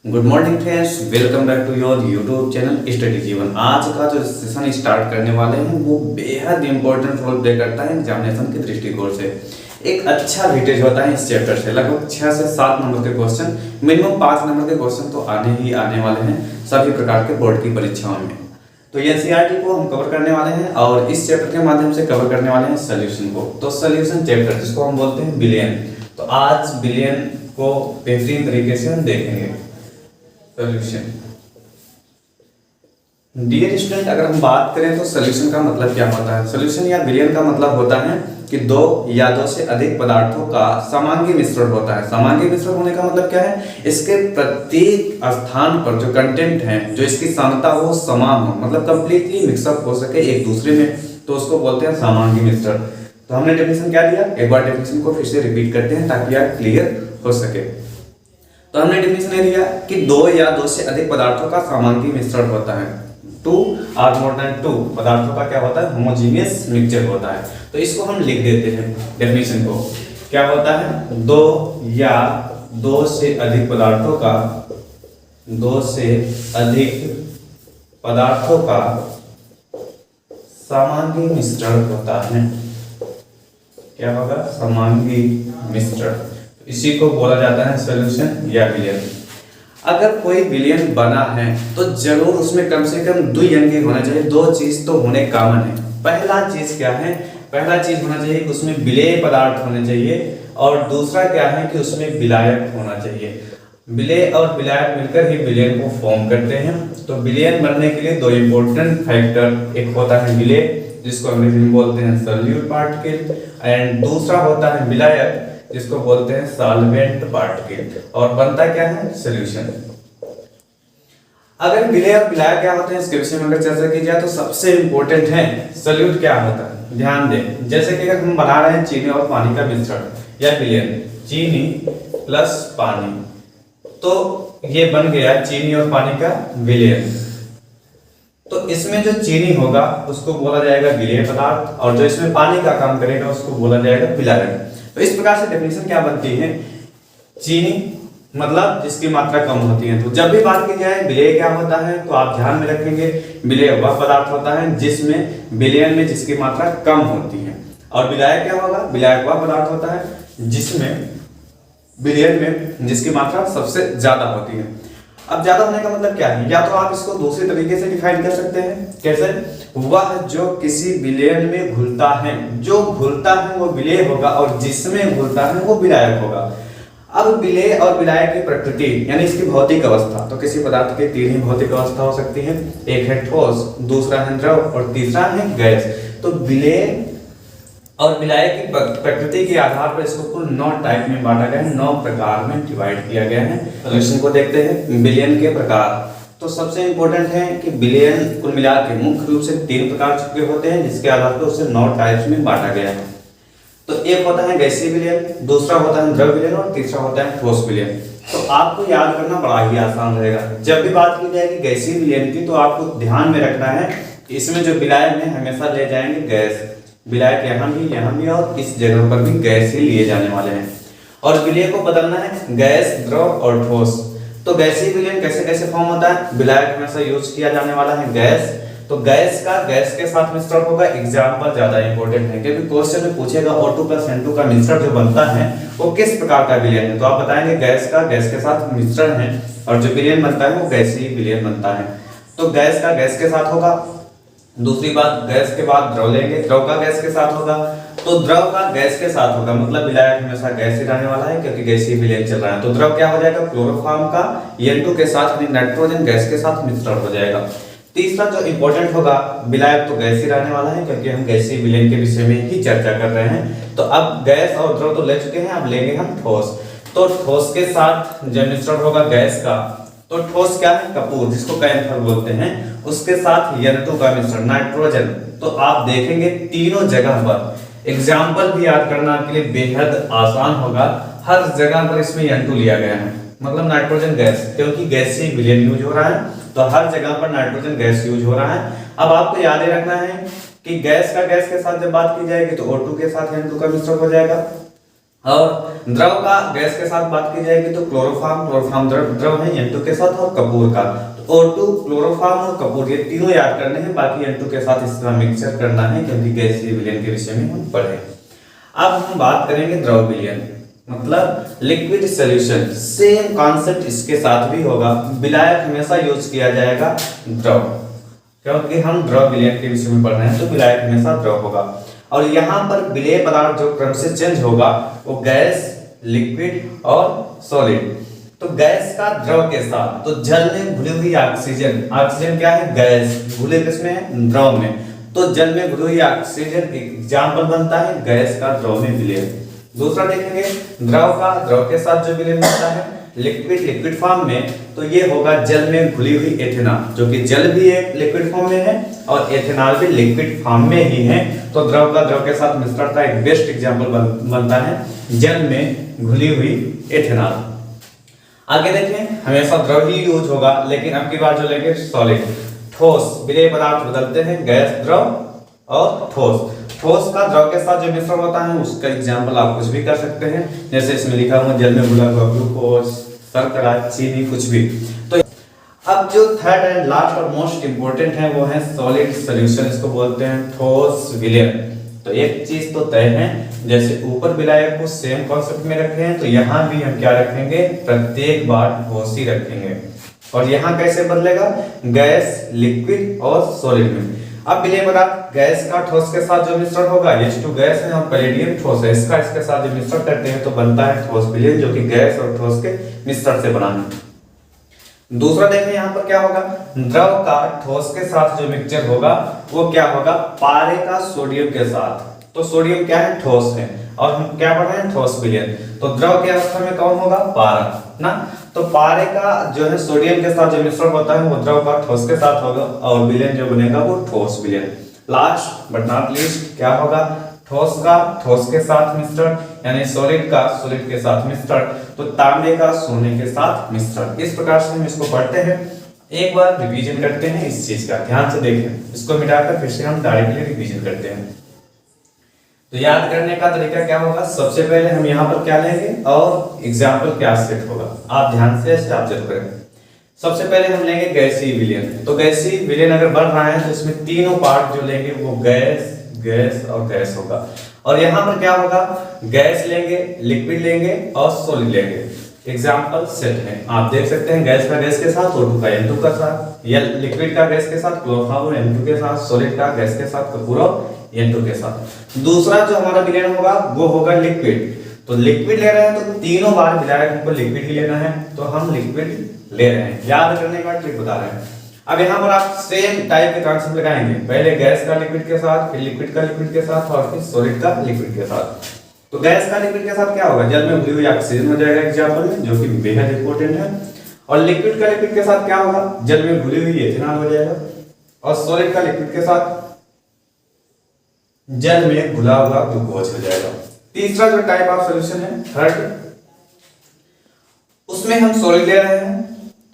Good morning friends, welcome back to your YouTube channel study Jeevan. आज का जो session start करने वाले हैं वो बेहद इंपॉर्टेंट रोल प्ले करता है एग्जामिनेशन के दृष्टिकोण से। एक अच्छा वेटेज होता है इस चैप्टर से। लगभग 6 से 7 नंबर के क्वेश्चन, मिनिमम 5 नंबर के क्वेश्चन तो आने ही आने वाले हैं सभी प्रकार के बोर्ड की परीक्षाओं में। तो एनसीईआरटी को हम कवर करने वाले हैं और इस चैप्टर के माध्यम से कवर करने वाले हैं सोल्यूशन को। तो सोल्यूशन चैप्टर जिसको हम बोलते हैं बिलियन, तो आज बिलियन को बेहतरीन तरीके से हम देखेंगे। सोल्यूशन, डियर स्टूडेंट, अगर हम बात करें तो सोल्यूशन का मतलब क्या होता है। सोल्यूशन या बिलियन का मतलब होता है कि दो या दो से अधिक पदार्थों का समांगी मिश्रण होता है। समांगी मिश्रण होने का मतलब क्या है, इसके प्रत्येक स्थान पर जो कंटेंट है, जो इसकी सांद्रता हो समान हो, मतलब कंप्लीटली मिक्सअप हो सके एक दूसरे में, तो उसको बोलते हैं समांगी मिश्रण। तो हमने डेफिनेशन क्या दिया, एक बार डेफिनेशन को फिर से रिपीट करते हैं ताकि यार क्लियर हो सके। तो हमने डेफिनेशन ये दिया कि दो या दो से अधिक पदार्थों का समांगी मिश्रण होता है। 2 or more than 2 पदार्थों का क्या होता है, होमोजेनियस मिक्सचर होता है। तो इसको हम लिख देते हैं डेफिनेशन को। क्या होता है, दो या दो से अधिक पदार्थों का, दो से अधिक पदार्थों का समांगी मिश्रण होता है। क्या होगा, समांगी मिश्रण। इसी को बोला जाता है सॉल्यूशन या बिलियन। अगर कोई बिलियन बना है तो जरूर उसमें कम से कम 2 अंग होना चाहिए। 2 चीज तो होने कॉमन है। पहला चीज क्या है, पहला चीज होना चाहिए कि उसमें विलेय पदार्थ होने चाहिए, और दूसरा क्या है कि उसमें विलायक होना चाहिए। विलेय और विलायक मिलकर ही बिलियन को फॉर्म करते हैं। तो बिलियन बनने के लिए 2 इंपॉर्टेंट फैक्टर, एक होता है विलेय जिसको अंग्रेजी में बोलते हैं सोल्यूट पार्टिकल, एंड दूसरा होता है विलायक जिसको बोलते हैं सॉल्वेंट पार्टिकल, और बनता क्या है, सॉल्यूशन। अगर विलेय और विलायक क्या होते हैं इसके विषय में अगर चर्चा की जाए तो सबसे इंपॉर्टेंट है सोल्यूट क्या होता है। ध्यान दें, जैसे कि अगर हम बना रहे हैं चीनी और पानी का मिश्रण या विलयन, चीनी प्लस पानी, तो ये बन गया चीनी और पानी का विलयन। तो इसमें जो चीनी होगा उसको बोला जाएगा विलेय पदार्थ, और जो इसमें पानी का काम करेगा उसको बोला जाएगा विलायक। तो इस प्रकार से डेफिनेशन क्या बनती है, चीनी मतलब जिसकी मात्रा कम होती है। तो जब भी बात की जाए विलेय क्या होता है तो आप ध्यान में रखेंगे, विलेय वह पदार्थ होता है जिसमें विलयन में जिसकी मात्रा कम होती है, और विलायक क्या होगा, विलायक वह पदार्थ होता है जिसमें विलयन में जिसकी मात्रा सबसे ज्यादा होती है। अब ज्यादा होने का मतलब क्या है, या तो आप इसको दूसरे तरीके से डिफाइन कर सकते हैं। कैसे, वह जो किसी विलयन में घुलता है, जो घुलता है वो विलेय होगा, और जिसमें घुलता है वो विलायक होगा। अब विलेय और विलायक की प्रकृति यानी इसकी भौतिक अवस्था, तो किसी पदार्थ की 3 ही भौतिक अवस्था हो सकती है, एक है ठोस, दूसरा है द्रव, और तीसरा है गैस। तो विलेय और विलायक की प्रकृति के आधार पर इसको कुल 9 टाइप में बांटा गया है, 9 प्रकार में डिवाइड किया गया है। सोल्यूशन को देखते हैं, बिलियन के प्रकार। तो सबसे इंपॉर्टेंट है कि बिलियन कुल मिला के मुख्य रूप से 3 प्रकार के होते हैं, जिसके आधार पर उसे 9 टाइप्स में बांटा गया है। तो एक होता है गैसीय विलयन, दूसरा होता है द्रव विलयन, और तीसरा होता है ठोस विलयन। तो आपको याद करना बड़ा ही आसान रहेगा। जब भी बात की जाएगी गैसीय विलयन की, तो आपको ध्यान में रखना है कि इसमें जो विलायक है हमेशा ले जाएंगे गैस। विलायक यहाँ भी, और इस जगह पर भी गैस ही लिए जाने वाले हैं। और विलेय को बदलना है गैस, द्रव और ठोस। तो गैसीय विलयन कैसे कैसे फॉर्म होता है, विलायक हमेशा यूज किया जाने वाला है गैस। तो गैस का गैस के साथ मिश्रण होगा। एग्जाम्पल ज्यादा इंपॉर्टेंट है क्योंकि क्वेश्चन में पूछेगा O2 + N2 का मिश्रण जो बनता है वो किस प्रकार का विलयन है, तो आप बताएंगे गैस का गैस के साथ मिश्रण है, और जो विलयन बनता है वो गैसीय विलयन बनता है। तो गैस का गैस के साथ होगा। दूसरी बात, गैस के बाद द्रव लेंगे, द्रव का गैस के साथ होगा। तो द्रव का गैस के साथ होगा, मतलब विलायक हमेशा गैस ही रहने वाला है क्योंकि गैसीय विलयन चल रहा है। तो द्रव क्या हो जाएगा, क्लोरोफॉर्म का N2 के साथ यानी नाइट्रोजन गैस के साथ मिश्रण हो जाएगा। तीसरा जो इंपॉर्टेंट होगा, विलायक तो गैस ही रहने वाला है क्योंकि हम गैसीय विलयन के विषय में ही चर्चा कर रहे हैं। तो अब गैस और द्रव तो ले चुके हैं, अब लेंगे हम ठोस। तो ठोस के साथ जब मिश्रण होगा गैस का, तो ठोस क्या है, कपूर जिसको कैंथर बोलते हैं, उसके साथ N2 का मिश्रण नाइट्रोजन। तो आप देखेंगे तीनों जगह पर एग्जाम्पल भी याद करना आपके लिए बेहद आसान होगा। हर जगह पर इसमें N2 लिया गया है, मतलब नाइट्रोजन गैस, क्योंकि गैसीय विलयन यूज हो रहा है तो हर जगह पर नाइट्रोजन गैस यूज हो रहा है। अब आपको याद ही रखना है कि गैस का गैस के साथ जब बात की जाएगी तो O2 के साथ N2 का मिश्रण हो जाएगा, और द्रव का गैस के साथ बात की जाएगी तो क्लोरोफॉर्म द्रव है N2 के साथ, और कपूर का तो O2, क्लोरोफॉर्म और कपूर, ये तीनों याद करने हैं, बाकी N2 के साथ इसका मिक्सचर करना है क्योंकि गैसीय विलयन के विषय में हम पढ़े। अब हम बात करेंगे द्रव विलयन मतलब लिक्विड सॉल्यूशन। सेम कॉन्सेप्ट इसके साथ भी होगा। विलायक हमेशा यूज किया जाएगा द्रव, क्योंकि हम द्रव विलयन के विषय में पढ़ रहे हैं तो विलायक हमेशा द्रव होगा। और यहाँ पर विलेय पदार्थ जो क्रम से चेंज होगा वो गैस, लिक्विड और सॉलिड। तो गैस का द्रव के साथ, तो जल में घुली हुई ऑक्सीजन, ऑक्सीजन क्या है गैस, घुले किसमें है द्रव में, तो जल में घुली हुई ऑक्सीजन एग्जाम्पल बनता है गैस का द्रव में विलय। दूसरा देखेंगे द्रव का द्रव के साथ जो विलय होता है लिक्विड फॉर्म में, तो ये होगा जल में घुली हुई एथेनॉल, जो कि जल भी एक लिक्विड फॉर्म में है और एथेनॉल भी लिक्विड फॉर्म में ही है। तो द्रव का द्रव के साथ मिश्रण का एक बेस्ट एग्जांपल बनता है जल में घुली हुई एथेनॉल। आगे देखें हमेशा द्रव ही यूज होगा, लेकिन अब की बार जो लेंगे सॉलिड, ठोस, विलेय पदार्थ बदलते हैं गैस, द्रव और ठोस। ठोस का द्रव के साथ जो मिश्रण होता है उसका एग्जांपल आप कुछ भी कर सकते हैं, जैसे इसमें लिखा हुआ जल में घुला हुआ ग्लूकोज, शर्करा, चीनी, कुछ भी। तो अब जो थर्ड एंड लास्ट और मोस्ट इंपोर्टेंट है वो है सॉलिड सॉल्यूशन, इसको बोलते हैं ठोस विलयन। तो एक चीज तो तय है, जैसे ऊपर विलायक को सेम कॉन्सेप्ट में रखे हैं तो यहाँ भी हम क्या रखेंगे, प्रत्येक बार ठोस ही रखेंगे। और यहाँ कैसे बदलेगा, गैस, लिक्विड और सॉलिड में। अब विलेय पदार्थ गैस का ठोस के साथ जो मिश्रण होगा, H2 गैस है और पैलेडियम ठोस है, इसका इसके साथ जो मिश्रण करते हैं तो बनता है ठोस विलयन, जो कि गैस और ठोस के मिश्रण से बना है। दूसरा देखें यहाँ पर क्या होगा, द्रव का ठोस के साथ जो मिक्सचर होगा वो क्या होगा, पारे का सोडियम के साथ। तो सोडियम क्या है, ठोस है, और हम क्या पढ़ रहे हैं ठोस विलयन। तो द्रव की अवस्था में कौन होगा, पारा ना। तो पारे का जो है सोडियम के साथ जो मिश्रण होता है वो द्रव का ठोस के साथ होगा, और विलयन जो बनेगा वो ठोस विलयन। लास्ट बट नॉट लीस्ट क्या होगा, ठोस का ठोस के साथ मिश्रण, यानी सॉलिड का सॉलिड के साथ मिश्रण, तो तांबे का सोने के साथ मिश्रण। इस प्रकार से हम इसको पढ़ते हैं। एक बार रिवीजन करते हैं इस चीज का, ध्यान से देखें, इसको मिटाकर फिर से हम डायरेक्टली रिवीजन करते हैं। तो याद करने का तरीका क्या होगा, सबसे पहले हम यहाँ पर क्या लेंगे और एग्जाम्पल क्या सेट होगा, आप ध्यान से इसे ऑब्जर्व करें। सबसे पहले हम लेंगे गैसीय विलयन। तो गैसीय विलयन अगर बढ़ रहा है तो इसमें तीनों पार्ट जो लेंगे वो गैस, गैस और गैस होगा। और यहाँ पर क्या होगा, गैस लेंगे, लिक्विड लेंगे और सॉलिड लेंगे। एग्जाम्पल सेट है, आप देख सकते हैं गैस का गैस के साथ O2 का N2 का साथ, या लिक्विड का गैस के साथ क्लोरोफॉर्म N2 के साथ, सॉलिड का गैस के साथ कपूर N2 के साथ। दूसरा जो हमारा विलयन होगा वो होगा लिक्विड। तो लिक्विड ले रहे हैं तो तीनों बार विलायक हमको लिक्विड ही लेना है, तो हम लिक्विड ले रहे हैं। याद करने का ट्रिक बता रहे हैं। अब यहाँ पर आप सेम टाइप के कॉन्सेप्ट लगाएंगे, पहले गैस का लिक्विड के साथ, फिर लिक्विड का लिक्विड के साथ और फिर सॉलिड का लिक्विड के साथ। तो गैस का लिक्विड के साथ क्या होगा, जल में घुली हुई ऑक्सीजन हो जाएगा एग्जांपल में, जो कि बेहद इंपॉर्टेंट है। और लिक्विड का लिक्विड के साथ क्या होगा, जल में घुली हुई एथेनॉल हो जाएगा। और सॉलिड का लिक्विड के साथ जल में घुला हुआ ग्लूकोज हो जाएगा। तीसरा जो टाइप ऑफ सॉल्यूशन है थर्ड, उसमें हम सॉलिड ले रहे हैं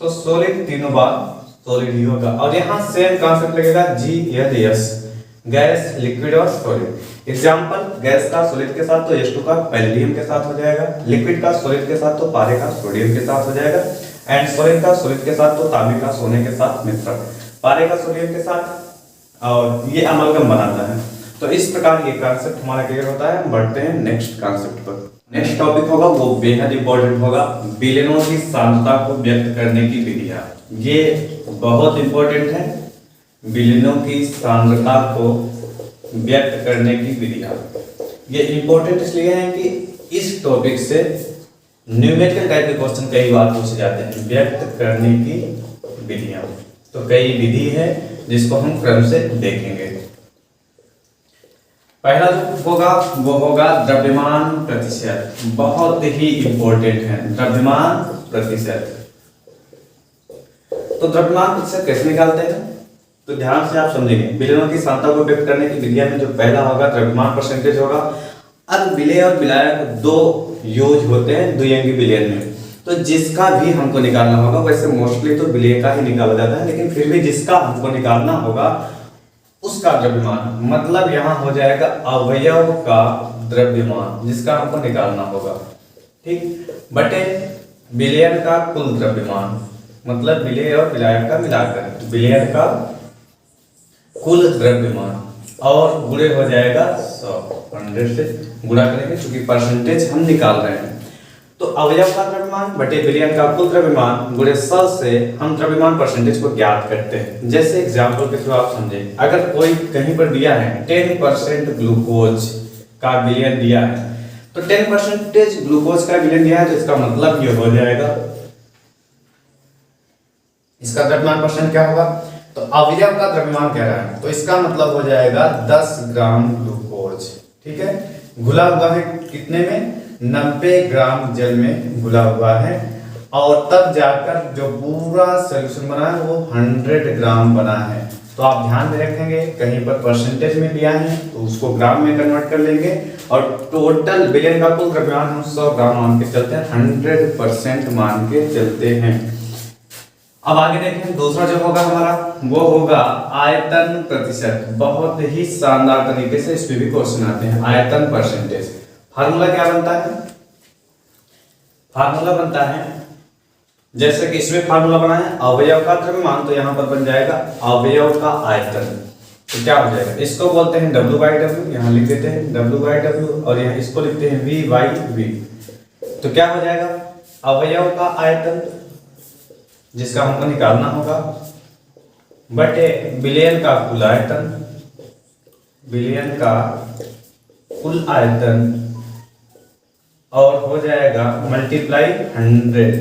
तो सॉलिड तीनों बार सॉलिड ही होगा। और यहाँ सेम कॉन्सेप्ट लगेगा GLS, गैस, लिक्विड और सॉलिड। एग्जांपल, गैस का सॉलिड के साथ तो H2 का पैलेडियम के साथ हो जाएगा, लिक्विड का सॉलिड के साथ तो पारे का सोडियम के साथ हो जाएगा, एंड सॉलिड का सॉलिड के साथ तो तांबे का सोने के साथ मिश्रण, पारे का सोडियम के साथ, और ये अमलगम बनाता है। तो इस प्रकार ये कॉन्सेप्ट हमारा क्लियर होता है। हम बढ़ते हैं नेक्स्ट कॉन्सेप्ट पर। नेक्स्ट टॉपिक होगा वो बेहद इंपॉर्टेंट होगा, विलयनों की सांद्रता को व्यक्त करने की विधियां। ये बहुत इंपॉर्टेंट है, विलयनों की सांद्रता को व्यक्त करने की विधियां। ये इंपॉर्टेंट इसलिए है कि इस टॉपिक से न्यूमेरिकल टाइप के क्वेश्चन कई बार पूछे जाते हैं। व्यक्त करने की विधियां, तो कई विधि है जिसको हम क्रम से देखेंगे। पहला जो होगा वो होगा द्रव्यमान प्रतिशत, बहुत ही इंपॉर्टेंट है द्रव्यमान प्रतिशत। तो द्रव्यमान प्रतिशत कैसे निकालते हैं, तो ध्यान से आप समझेंगे। विलयनों की सांद्रता को व्यक्त करने की विधियां में जो पहला होगा द्रव्यमान परसेंटेज होगा। अब विलेय और विलायक दो यूज होते हैं द्विअंगी विलयन में, तो जिसका भी हमको निकालना होगा, वैसे मोस्टली तो विलेय का ही निकाला जाता है, लेकिन फिर भी जिसका हमको निकालना होगा उसका द्रव्यमान, मतलब यहाँ हो जाएगा अवयव का द्रव्यमान जिसका हमको निकालना होगा, ठीक, बटे विलयन का कुल द्रव्यमान, मतलब विलेय और विलायक का मिलाकर विलयन का कुल द्रव्यमान, और गुणे हो जाएगा 100 से गुणा करेंगे क्योंकि परसेंटेज हम निकाल रहे हैं। तो अवयव का द्रव्यमान बटे विलयन का कुल द्रव्यमान गुणे 100 से हम द्रव्यमान परसेंटेज को ज्ञात करते हैं। जैसे एग्जांपल के थ्रू आप समझें, अगर कोई कहीं पर दिया है 10% ग्लूकोज का विलयन दिया है, तो 10% ग्लूकोज का विलयन दिया है, तो इसका मतलब ये हो जाएगा, इसका द्रव्यमान परसेंट क्या होगा, तो अवयव का द्रव्यमान कह रहा है, तो इसका मतलब हो जाएगा 10 ग्राम ग्लूकोज, ठीक है, घुला हुआ है कितने में, 90 ग्राम जल में घुला हुआ है, और तब जाकर जो पूरा सॉल्यूशन बना है वो 100 ग्राम बना है। तो आप ध्यान में रखेंगे कहीं पर परसेंटेज में दिया है तो उसको ग्राम में कन्वर्ट कर लेंगे, और टोटल विलयन का कुल द्रव्यमान हम 100 ग्राम मान के चलते हैं, 100% मान के चलते हैं। अब आगे देखें, दूसरा जो होगा हमारा वो होगा आयतन प्रतिशत। बहुत ही शानदार तरीके से इस पे भी क्वेश्चन आते हैं, आयतन परसेंटेज। फार्मूला क्या बनता है, फार्मूला बनता है जैसे कि इसमें फार्मूला बना है अवयव का द्रव्यमान, तो यहाँ पर बन जाएगा अवयव का आयतन। तो क्या हो जाएगा, इसको बोलते हैं W/W, यहाँ लिख देते हैं W/W, और यहाँ इसको लिखते हैं V/V। तो क्या हो जाएगा, अवयव का आयतन जिसका हमको निकालना होगा बटे विलयन का कुल आयतन, विलयन का कुल आयतन, और हो जाएगा मल्टीप्लाई 100।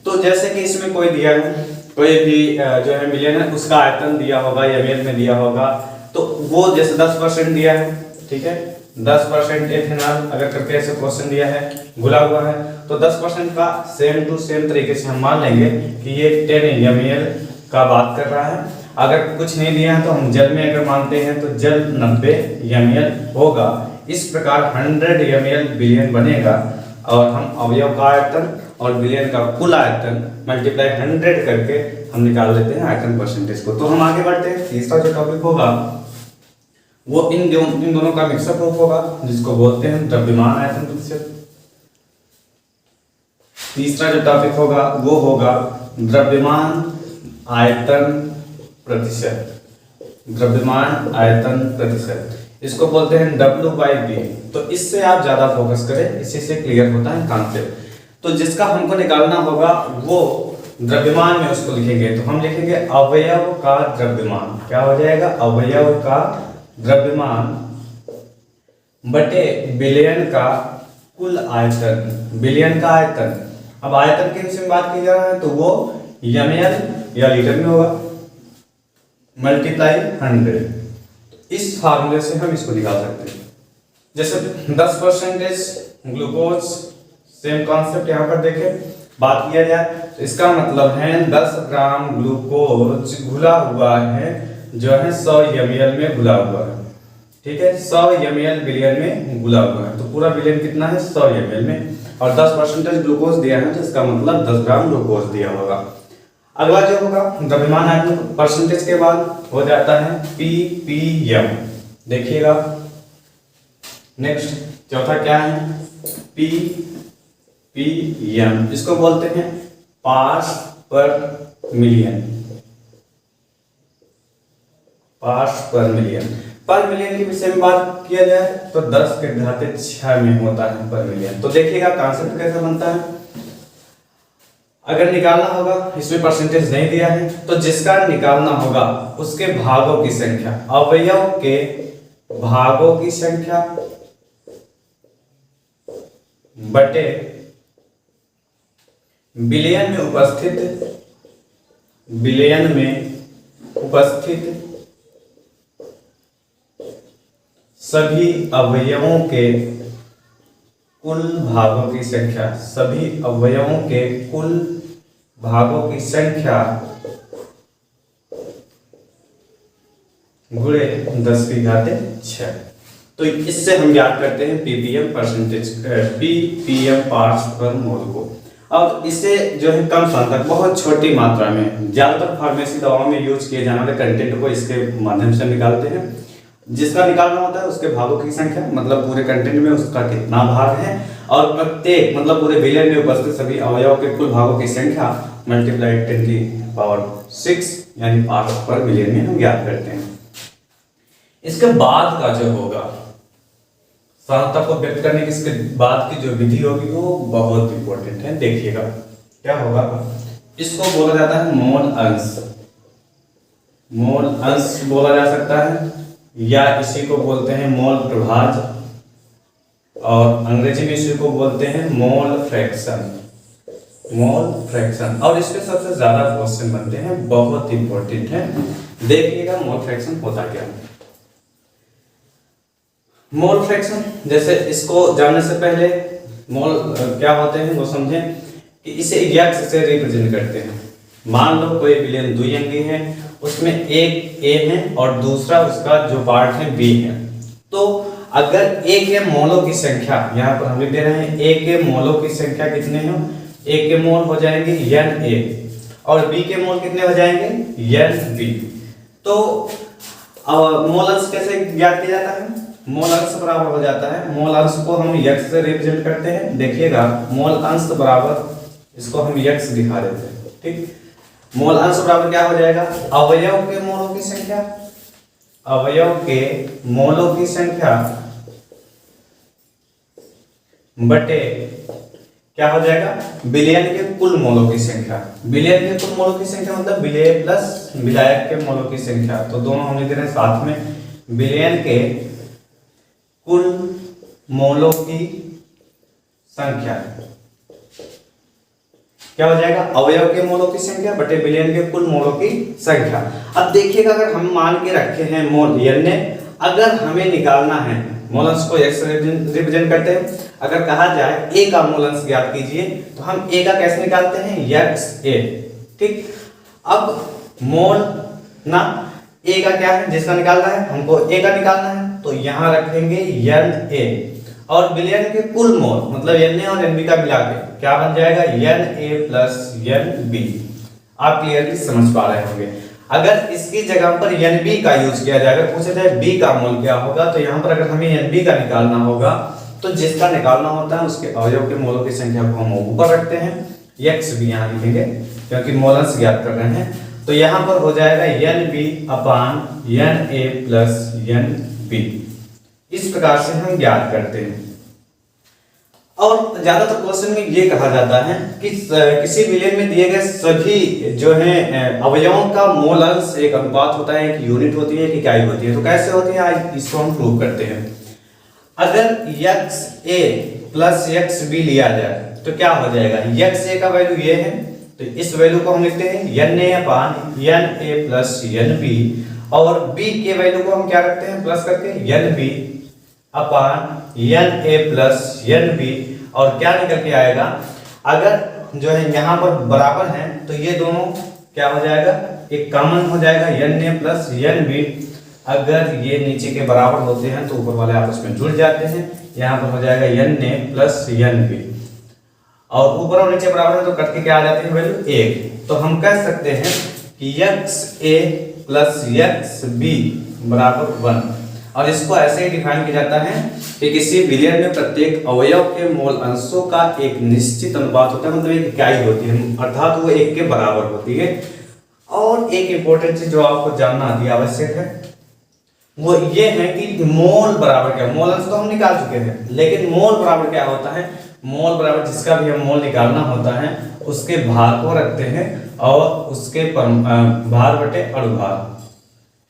तो जैसे कि इसमें कोई दिया है, कोई भी जो है विलयन है उसका आयतन दिया होगा या ml में दिया होगा, तो वो जैसे 10% दिया है, ठीक है, 10% एथेनॉल अगर करके ऐसे क्वेश्चन दिया है घुला हुआ है, तो 10% का सेम टू सेम तरीके से हम मान लेंगे कि ये 10 ml का बात कर रहा है। अगर कुछ नहीं दिया है तो हम जल में अगर मानते हैं तो जल 90 ml होगा। इस प्रकार 100 ml विलयन बनेगा, और हम अवयव का आयतन और विलयन का कुल आयतन मल्टीप्लाई 100 करके हम निकाल लेते हैं आयतन परसेंटेज को। तो हम आगे बढ़ते हैं, तीसरा जो टॉपिक होगा वो इन दोनों का मिक्सअप रूप होगा जिसको बोलते हैं द्रव्यमान आयतन प्रतिशत। तीसरा जो टॉपिक होगा वो होगा द्रव्यमान आयतन प्रतिशत, द्रव्यमान आयतन प्रतिशत, इसको बोलते हैं W/V। तो इससे आप ज्यादा फोकस करें, इसी से क्लियर होता है कॉन्सेप्ट। तो जिसका हमको निकालना होगा वो द्रव्यमान में उसको लिखेंगे, तो हम लिखेंगे अवयव का द्रव्यमान। क्या हो जाएगा, अवयव का द्रव्यमान बटे विलयन का कुल आयतन, विलयन का आयतन। अब आयतन के विषय में बात की जा रहा है तो वो ml या लीटर में होगा, मल्टीप्लाई 100। इस फार्मूले से हम इसको निकाल सकते हैं। जैसे 10% ग्लूकोज, सेम कॉन्सेप्ट यहाँ पर देखें, बात किया जाए तो इसका मतलब है 10 ग्राम ग्लूकोज घुला हुआ है जो है 100 ml में घुला हुआ है, ठीक है, 100 ml विलयन में घुला हुआ है। तो पूरा विलयन कितना है, 100 ml में, और 10% ग्लूकोज दिया है तो इसका मतलब 10 ग्राम ग्लूकोज दिया होगा। अगला जो होगा द्रव्यमान आयतन परसेंटेज के बाद हो जाता है ppm। देखिएगा नेक्स्ट चौथा क्या है, ppm, इसको बोलते हैं पार्ट्स पर मिलियन, पार्ट्स पर मिलियन। पर मिलियन के विषय में बात किया जाए तो 10 के घाते 6 में होता है पर मिलियन। तो देखिएगा कॉन्सेप्ट कैसे बनता है। अगर निकालना होगा, इसमें परसेंटेज नहीं दिया है, तो जिसका निकालना होगा उसके भागों की संख्या, अवयव के भागों की संख्या बटे विलयन में उपस्थित, विलयन में उपस्थित सभी अवयवों के कुल भागों की संख्या, सभी अवयवों के कुल भागों की संख्या गुणे 10 की घाते 6। तो इससे हम याद करते हैं ppm परसेंटेज, ppm पार्ट्स पर मोल को। अब इसे जो है कम स्थान तक बहुत छोटी मात्रा में, ज्यादातर फार्मेसी दवाओं में यूज किए जाने वाले कंटेंट को इसके माध्यम से निकालते हैं। जिसका निकालना होता है उसके भागों की संख्या, मतलब पूरे कंटेंट में उसका कितना भाग है, और प्रत्येक मतलब पूरे विलयन में उपस्थित सभी अवयव के कुल भागों की संख्या मल्टीप्लाई 10⁶ यानी पार्ट पर विलयन में हम ज्ञात करते हैं। इसके बाद का जो होगा सांख्यता को व्यक्त करने की इसके बाद की जो विधि होगी वो बहुत इंपॉर्टेंट है। देखिएगा क्या होगा, इसको बोला जाता है मोल अंश। मोल अंश बोला जा सकता है या इसी को बोलते हैं मोल प्रभाज, और अंग्रेजी में इसी को बोलते हैं मोल फ्रैक्शन। मोल फ्रैक्शन, और इसके सबसे ज्यादा क्वेश्चन बनते हैं, बहुत इंपॉर्टेंट है। देखिएगा मोल फ्रैक्शन होता क्या है। मोल फ्रैक्शन, जैसे इसको जानने से पहले मोल क्या होते हैं वो समझें कि इसे यक्स से रिप्रेजेंट करते हैं। मान लो कोई विलयन द्विअंगी है, उसमें एक ए है और दूसरा उसका जो पार्ट है बी है। तो अगर ए के मोलों की संख्या, यहाँ पर हम लिख दे रहे हैं ए के मोलों की संख्या कितने हैं, ए के मोल हो जाएंगे एन ए और बी के मोल कितने हो जाएंगे एन बी। तो मोल अंश कैसे ज्ञात किया जाता है, मोल अंश बराबर हो जाता है, मोल अंश को हम यक्स से रिप्रेजेंट करते हैं। देखिएगा मोल अंश बराबर, इसको हम यक्स दिखा देते हैं, ठीक। मोल अंश बराबर क्या हो जाएगा, अवयव के मोलों की संख्या, अवयव के मोलों की संख्या बटे क्या हो जाएगा, विलयन के कुल मोलों की संख्या। विलयन के कुल मोलों की संख्या मतलब विलेय प्लस विलायक के मोलों की संख्या, तो दोनों हम लिख रहे हैं साथ में। विलयन के कुल मोलों की संख्या क्या हो जाएगा, अवयव के मोलों की संख्या बटे विलयन के कुल मोलों की संख्या। अब देखिएगा अगर हम मान के रखे हैं मोल n ने, अगर हमें निकालना है मोल अंश को x से रिप्रेजेंट करते हैं, अगर कहा जाए a का मोल अंश ज्ञात कीजिए तो हम a का कैसे निकालते हैं, xa, ठीक। अब मोल ना a का क्या है, जिसका निकालना है हमको a का निकालना है, तो यहां रखेंगे na और विलयन के कुल मोल मतलब Na और Nb का मिला के क्या बन जाएगा Na प्लस Nb। आप क्लियरली समझ पा रहे होंगे। अगर इसकी जगह पर Nb का यूज किया जाएगा, पूछा जाए b का मोल क्या होगा, तो यहाँ पर अगर हमें Nb का निकालना होगा तो जिसका निकालना होता है उसके अवयव के मोलों की संख्या को हम ऊपर रखते हैं, x भी यहाँ लिखेंगे क्योंकि मोल अंश ज्ञात कर रहे हैं। तो यहाँ पर हो जाएगा Nb अपान Na प्लस Nb। इस प्रकार से हम ज्ञात करते हैं। और ज्यादातर क्वेश्चन में ये कहा जाता है कि किसी विलयन में दिए गए सभी जो है अवयवों का मोल अंश एक अनुपात होता है, एक यूनिट होती है, एक इकाई होती है। तो कैसे होती है आज इसको हम प्रूव करते हैं। अगर xa प्लस xb लिया जाए तो क्या हो जाएगा, xa का वैल्यू ये है तो इस वैल्यू को हम लिखते हैं Na अपान Na प्लस Nb, और b के वैल्यू को हम क्या रखते हैं प्लस करके Nb अपान Na प्लस Nb, और क्या निकल के आएगा, अगर जो है यहाँ पर बराबर हैं तो ये दोनों क्या हो जाएगा, एक कॉमन हो जाएगा Na प्लस Nb। अगर ये नीचे के बराबर होते हैं तो ऊपर वाले आपस में जुड़ जाते हैं, यहाँ पर हो जाएगा Na प्लस Nb, और ऊपर और नीचे बराबर है तो कट के क्या आ जाती है वैल्यू 1। तो हम कह सकते हैं कि xa प्लस xb बराबर 1, और इसको ऐसे ही डिफाइन किया जाता है कि किसी विलयन में प्रत्येक अवयव के मोल अंशों का एक निश्चित अनुपात होता है, मतलब एक इकाई होती है, अर्थात वो 1 के बराबर होती है। और एक इंपॉर्टेंट चीज जो आपको जानना अति आवश्यक है वो ये है कि मोल बराबर क्या, मोल अंश तो हम निकाल चुके हैं, लेकिन मोल बराबर क्या होता है, मोल बराबर जिसका भी हम मोल निकालना होता है उसके भार को रखते हैं और उसके भार बटे अणुभार,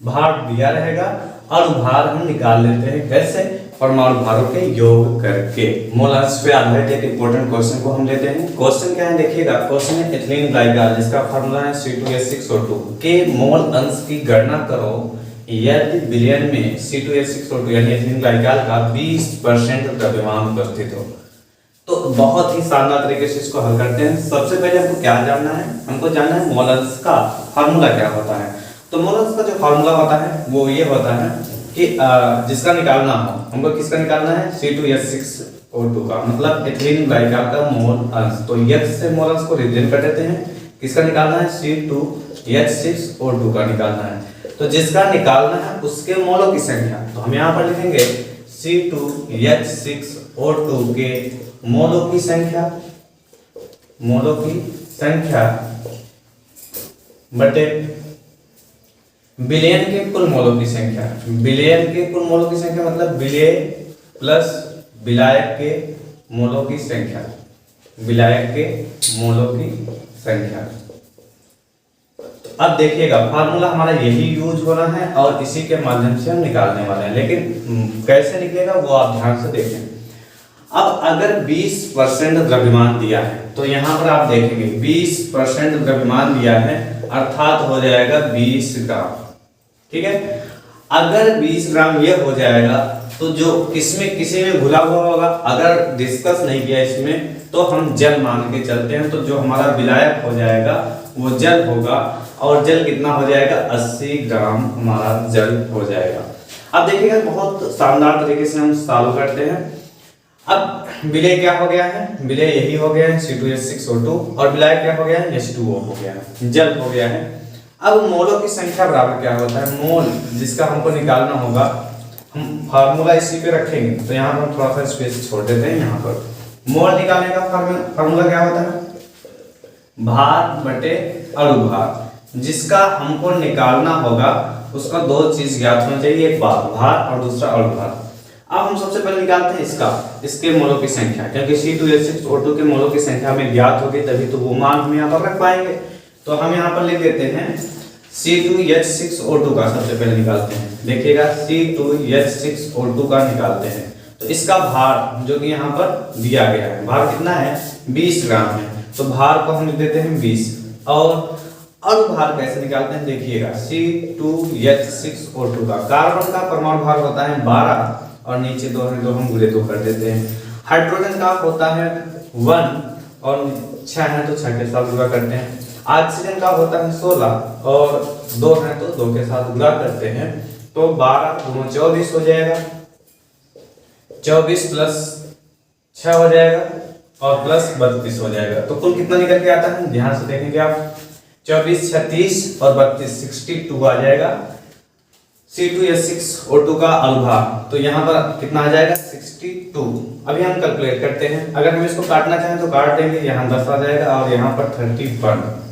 भार दिया रहेगा, अणुभार हम निकाल लेते हैं कैसे, परमाणु भारों के योग करके। मोल अंश पे आधारित एक इंपॉर्टेंट क्वेश्चन को हम लेते हैं। क्वेश्चन क्या है देखिएगा, क्वेश्चन है एथिलीन ग्लाइकॉल जिसका फार्मूला है C2H6O2 के मोल अंश की गणना करो यदि विलयन में C2H6O2 यानी एथिलीन ग्लाइकॉल का 20% द्रव्यमान उपस्थित हो। तो बहुत ही शानदार तरीके से इसको हल करते हैं। सबसे पहले हमको क्या जानना है, हमको जानना है मोल अंश का फार्मूला क्या होता है। तो मोल अंश का जो फार्मूला होता है वो ये होता है कि जिसका निकालना हो, हमको किसका निकालना है C2H6O2 का, मतलब एथिलीन ग्लाइकॉल का मोल अंश। तो X से मोल अंश को रिप्रेजेंट कर देते हैं, किसका निकालना है C2 H6O2 का निकालना है। तो जिसका निकालना है उसके मोलों की संख्या, तो हम यहाँ पर लिखेंगे C2H6O2 के मोलों की संख्या बटे विलयन के कुल मोलों की संख्या। विलयन के कुल मोलों की संख्या मतलब विलेय प्लस विलायक के मोलों की संख्या, विलायक के मोलों की संख्या। अब देखिएगा फार्मूला हमारा यही यूज हो रहा है और इसी के माध्यम से हम निकालने वाले हैं, लेकिन कैसे निकलेगा वो आप ध्यान से देखें। अब अगर 20% द्रव्यमान दिया है तो यहाँ पर आप देखेंगे 20% द्रव्यमान दिया है अर्थात हो जाएगा 20 ग्राम, ठीक है। अगर 20 ग्राम ये हो जाएगा तो जो किसमें किसी में घुला हुआ होगा, अगर डिस्कस नहीं किया इसमें तो हम जल मान के चलते हैं, तो जो हमारा विलायक हो जाएगा वो जल होगा और जल कितना हो जाएगा 80 ग्राम हमारा जल हो जाएगा। अब देखिएगा बहुत शानदार तरीके से हम सॉल्व करते हैं। अब विलेय क्या हो गया है, विलेय यही हो गया है C2H6O2 और विलायक क्या हो गया है H2O हो गया है, जल हो गया है। अब मोलों की संख्या बराबर क्या होता है, मोल जिसका हमको निकालना होगा, हम फार्मूला इसी पे रखेंगे तो यहाँ पर हम थोड़ा सा स्पेस छोड़ देते हैं। यहाँ पर मोल निकालने का फार्मूला क्या होता है, भार बटे अणुभार। जिसका हमको निकालना होगा उसका दो चीज ज्ञात होना चाहिए, एक भार और दूसरा अणुभार। अब हम सबसे पहले निकालते हैं इसके मोलों की संख्या, क्योंकि C2H6O2 के मोलों की संख्या हमें ज्ञात होगी तभी तो वो मान हम यहाँ पर रख पाएंगे। तो हम यहाँ पर लिख देते हैं C2H6O2 का सबसे पहले निकालते हैं। देखिएगा C2H6O2 का निकालते हैं तो इसका भार जो कि यहाँ पर दिया गया है, भार कितना है 20 ग्राम है, तो भार को हम लिख देते हैं 20। और अणुभार कैसे निकालते हैं, देखिएगा C2H6O2 का कार्बन का परमाणु भार होता है 12 और नीचे 2 है, 2 हम गुणे 2 कर देते हैं। हाइड्रोजन का होता है 1 और 6 है तो 6 के साथ गुणा करते हैं। ऑक्सीजन का होता है 16 और 2 है तो 2 के साथ गुणा करते हैं, तो 12 दूना 24 हो जाएगा, 24 प्लस 6 हो जाएगा और प्लस 32 हो जाएगा। तो कुल कितना निकल के आता है, ध्यान से देखेंगे आप, 24 36 और 32 62 आ जाएगा। C2H6O2 का अणुभार तो यहाँ पर कितना आ जाएगा 62। अभी हम कैलकुलेट करते हैं, अगर हम इसको काटना चाहें तो काट देंगे, यहाँ 10 आ जाएगा और यहाँ पर 31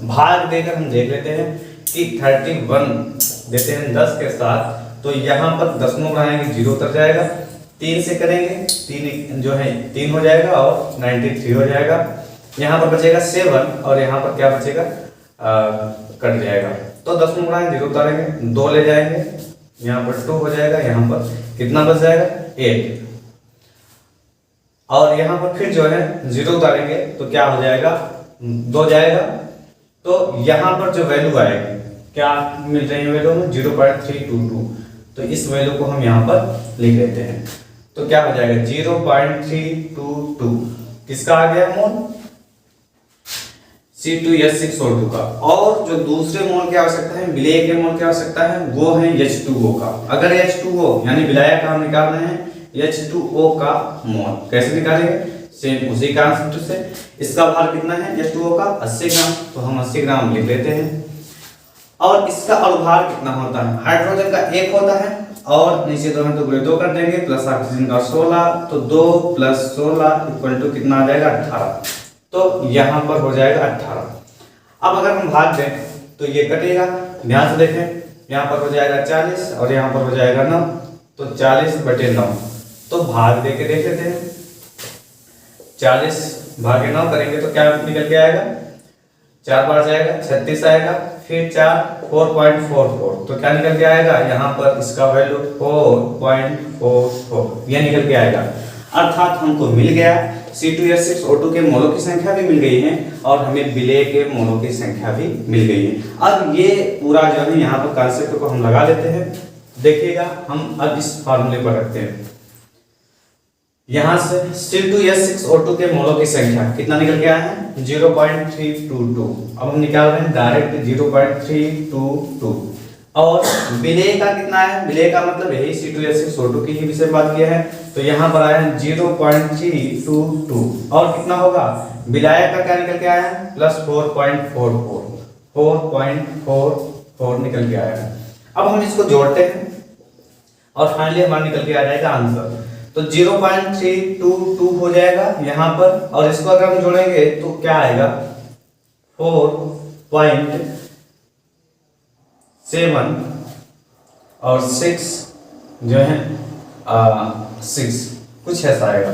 भाग देकर हम देख लेते हैं कि 31 देते हैं 10 के साथ, तो यहाँ पर दशमलव बनाएंगे 0 उतर जाएगा, 3 से करेंगे 3 जो है 3 हो जाएगा और 93 हो जाएगा। यहाँ पर बचेगा 7 और यहाँ पर क्या बचेगा कट जाएगा, तो 10 बनाएंगे 0 उतारेंगे, 2 ले जाएंगे, यहाँ पर 2 हो जाएगा, यहाँ पर कितना बच जाएगा 8 और यहाँ पर फिर जो है 0 उतारेंगे तो क्या हो जाएगा 2 जाएगा। तो यहाँ पर जो वैल्यू आएगी क्या मिल रही है वैल्यू में 0.322, तो इस वैल्यू को हम यहाँ पर लिख लेते हैं, तो क्या हो जाएगा 0.322 किसका आ गया मोल C2H6O2 का। और जो दूसरे मोल की आवश्यकता है, विलेय के मोल की आवश्यकता है, वो है H2O का। अगर H2O यानी विलायक का हम निकाल रहे हैं H2O का मोल, कैसे निकालेंगे, सेम उसी कॉन्सेप्ट से। इसका भार कितना है H2O का 80 ग्राम, तो हम 80 ग्राम लिख लेते हैं। और इसका अणुभार कितना होता है, हाइड्रोजन का 1 होता है और नीचे 2 है तो गुणे 2 कर देंगे, प्लस ऑक्सीजन का 16, तो 2 + 16 = कितना आ जाएगा 18, तो यहाँ पर हो जाएगा 18। अब अगर हम भाग दें तो ये कटेगा, ध्यान से देखें, यहाँ पर हो जाएगा 40 और यहाँ पर हो जाएगा 9, तो 40/9, तो भाग दे के देख लेते हैं। 40 भागे 9 करेंगे तो क्या निकल के आएगा, 4 बार जाएगा 36 आएगा, फिर 4 4.44, तो क्या निकल के आएगा, यहाँ पर इसका वैल्यू 4.44 ये निकल के आएगा। अर्थात हमको मिल गया C2H6O2 के मोलों की संख्या भी मिल गई है और हमें विलेय के मोलों की संख्या भी मिल गई है। अब ये पूरा जो है यहाँ पर कॉन्सेप्ट को हम लगा लेते हैं। देखिएगा हम अब इस फार्मूले पर रखते हैं, यहाँ से C2H6O2 के मोलों की संख्या कितना निकल के आया है 0.322। अब हम निकाल रहे हैं डायरेक्ट 0.322। और विलेय का कितना है, विलेय का मतलब यही C2H6O2 की ही विषय बात किया है, तो यहाँ पर आया है 0.322 और कितना होगा विलायक का क्या निकल के आया है +4.44। 4.44 निकल के आएगा। अब हम इसको जोड़ते हैं और फाइनली हमारा निकल के आ जाएगा आंसर। तो 0.322 हो जाएगा यहाँ पर, और इसको अगर हम जोड़ेंगे तो क्या आएगा 4.7 और 6 जो है 6 कुछ ऐसा आएगा।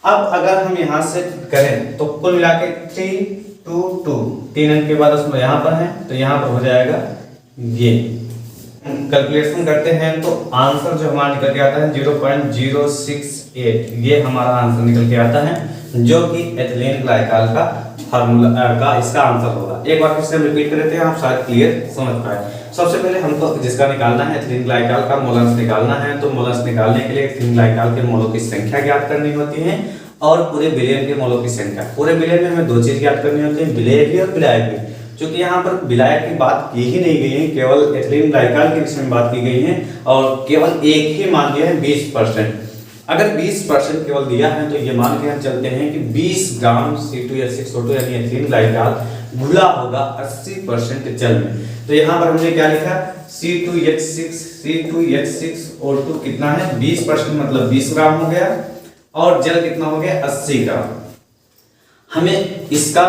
अब अगर हम यहाँ से करें तो कुल मिला के 322 3 अंक के बाद उसमें यहाँ पर है तो यहाँ पर हो जाएगा ये। कैलकुलेशन करते हैं तो आंसर जो हमारा निकल के आता है 0.068, ये हमारा आंसर निकल के आता है, जो कि एथिलीन ग्लाइकॉल का फार्मूला का इसका आंसर होगा। एक बार फिर से रिपीट कर देते हैं, आप शायद क्लियर समझ पाए। सबसे पहले हमको जिसका निकालना है एथिलीन ग्लाइकॉल का मोलस निकालना है, तो मोलस निकालने के लिए एथिलीन ग्लाइकॉल के मोलों की संख्या ज्ञात करनी होती है और पूरे बिलियन के मोलों की संख्या। पूरे बिलियन में हमें दो चीज ज्ञात करनी होती है, विलेय और विलायक भी। क्योंकि यहाँ पर विलायक की बात की ही नहीं गई है, केवल एथिलीन ग्लाइकॉल के विषय में बात की गई है और केवल एक ही मान दिया है 20%। अगर 20% केवल दिया है तो ये मान के हम चलते हैं कि 20 ग्राम C2H6O2 यानी एथिलीन ग्लाइकॉल घुला होगा 80% जल में। तो यहाँ पर हमने क्या लिखा, C2H6O2 कितना है 20%, मतलब 20 ग्राम हो गया, और जल कितना हो गया 80 ग्राम। हमें इसका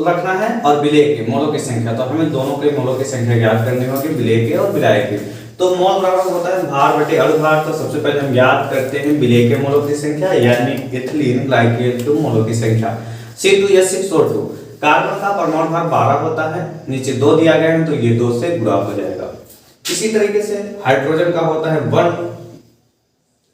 रखना है और विलेय के मोलों की संख्या, तो हमें दोनों के मोलों की संख्या ज्ञात करनी होगी, विलेय के और विलायक के। तो मोल बराबर होता है भार बटे अणुभार। तो सबसे पहले हम ज्ञात करते हैं विलेय के मोलों की संख्या यानी एथिलीन ग्लाइकॉल के मोलों की संख्या। C2H6O2 कार्बन का परमाणु भार 12 होता है, नीचे 2 दिया गया है तो ये 2 से गुणा हो जाएगा। इसी तरीके से हाइड्रोजन का होता है 1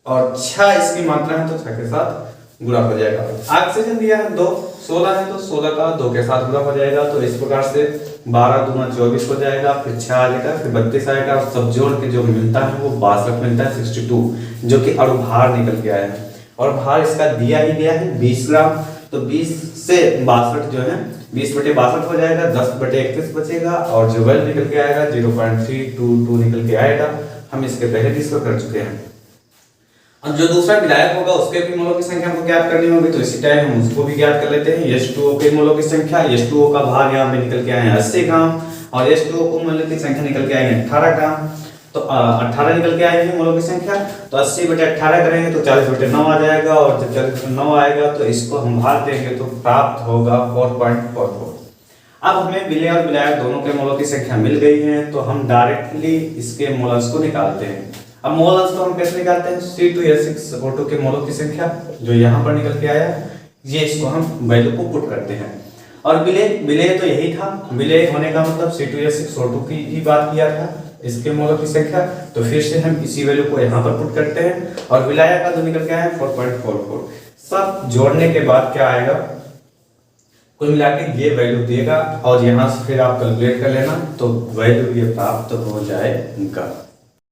और 6 इसकी मात्रा है तो 6 के साथ गुणा हो जाएगा। ऑक्सीजन दिया है 2, 16 है तो 16 का 2 के साथ गुणा हो जाएगा। तो इस प्रकार से 12 दूना 24 हो जाएगा, फिर 6 आ जाएगा, फिर 32 आएगा, और सब जोड़ के जो मिलता है वो 62 मिलता है, 62, जो कि अणुभार निकल के आया है। और भार इसका दिया ही गया है 20 ग्राम। तो 20 से 62 जो है 20 बटे 62 हो जाएगा, 10 बटे 31 बचेगा, और जो वैल्यू निकल के आएगा 0.322 निकल के आएगा। हम इसके पहले भी इसको कर चुके हैं। अब जो दूसरा विलायक होगा उसके भी मोलों की संख्या हमको ज्ञात करनी होगी, तो इसी टाइम हम उसको भी ज्ञात कर लेते हैं। H2O के मोलों की संख्या, H2O का भार यहाँ पे निकल के आए हैं 80 ग्राम, और H2O को मोलों की संख्या निकल के आई है 18 ग्राम। तो 18 निकल के आई है मोलों की संख्या, तो 80 बटे 18 करेंगे तो 40 बटे 9 आ जाएगा, और जब 40 बटे 9 आएगा तो इसको हम भार देंगे तो प्राप्त होगा 4.44। अब हमें विलेय और विलायक दोनों के मोलों की संख्या मिल गई है, तो हम डायरेक्टली इसके मोलस को निकालते हैं। अब मोलस तो हम कैसे निकालते हैं, C2H6O2 के मोलों की संख्या जो यहाँ पर निकल के आया, ये इसको हम वैल्यू को पुट करते हैं। और विलेय तो यही था, विलेय होने का मतलब C2H6O2 की ही बात किया था, इसके मोलों की संख्या। तो फिर से हम इसी वैल्यू को यहाँ पर पुट करते हैं, और विलायक का जो निकल के आया 4.44। सब जोड़ने के बाद क्या आएगा, कुल मिला के ये वैल्यू देगा, और यहाँ से फिर आप कैलकुलेट कर लेना तो वैल्यू ये प्राप्त हो जाएगा।